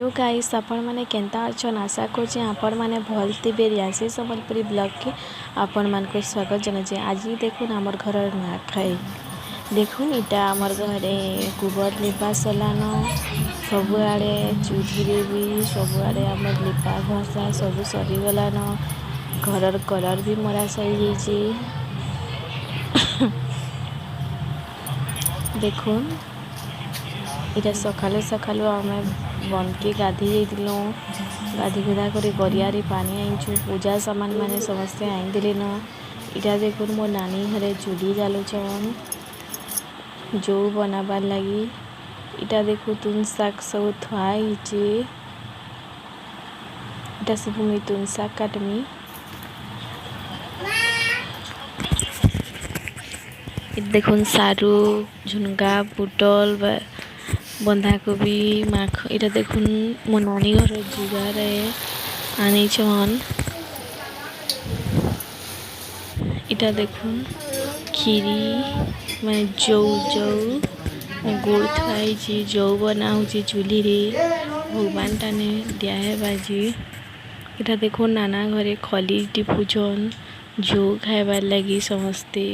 Hello guys आपण माने Kenta अछन आशा करछे आपण माने भल थिबे रियासी संबलपुरी ब्लॉग के आपण मान को स्वागत जनाजे। आज देखुन हमर घर ना खाई देखुन इटा हमर घरे गोबर लिपा सलान सब आड़े चूल्ही भी सब आड़े हमर लिपा घसा सब सरी गलान घर कलर भी मरा सरी जाइए। देखुन इटा सकालु सकालु आमे बन के गाधी जाइलु गाधी गुधा कर गरियारे पानी आईचु पूजा सामान माने समस्ते आईदेले न। इटा देखुन मो नानी घरे चूल्ही जालुचन जो बनाबार लगी। इटा देखु तुन शाक सब थुआई इटा सब मुई तुन शाक काटमी। देखुन सारू झुनगा पुटल बंधाकोबी माख इटा देखुन मो नानी घर जुगारे आनी छन। इटा देखुन खीरी माने जौ गुड़ थुआई जौ बना चूल्ही रे भगवान टाने दिया है बाजी। इटा देखुन नाना घरे खली टिपुचन जौ खाइबार लगी समस्ते।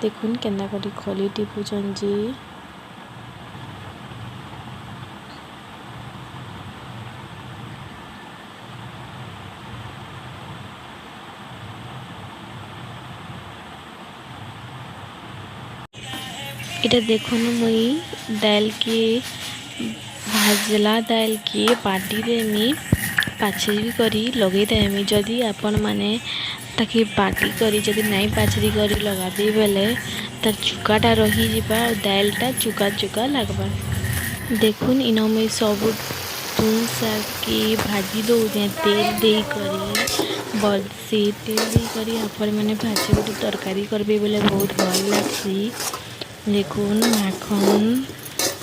देखुन केना करी खली टिपुचन जी। इटा देखुन मुई दाल के भाजला दाल के पाटी देमी पाचरी करी लगे देमी। जदि आपण माने ताकि पाटी करी जदि नहीं पाचरी करी लगा दे बेले तार चुकाटा रही जिबा दालटा चुका चुका लगबा। देखुन इन मुई सब तुन शाक के भाजी दो तेल दे करी बरसी तेल दे करी आपण माने भाजी गोटे तरकारी करबे बेले बहुत भल लागसी। देखुन माखन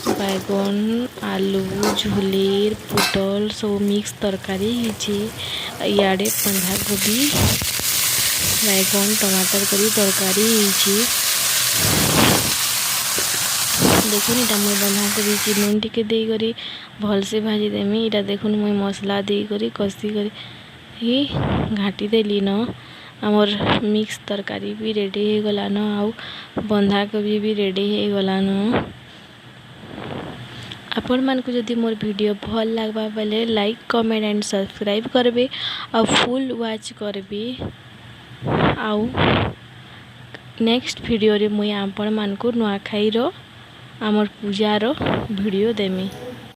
बैगन आलू झुलेर पुटल सब मिक्स तरकारी इयाड़े बंधाकोबी बैगन टमाटर करी तरकारी। देखुन इटा मुई बंधाकोबी की नून टिके दे करी भल से भाजी देमी। इटा देखुन मुई मसला दे करी कसी करी ही घाटी देली न। आमर मिक्स तरकारी भी रेडी हो गलान आउ बंधाकोबी भी रेडी हो गलान। आपण मान को जदि मोर वीडियो भल लागबा बेले लाइक कमेंट एंड सब्सक्राइब करबे और फुल वॉच करबे। आउ नेक्स्ट वीडियो रे मुई आपण मान को नुआखाई रो आमर पूजा रो वीडियो देमी।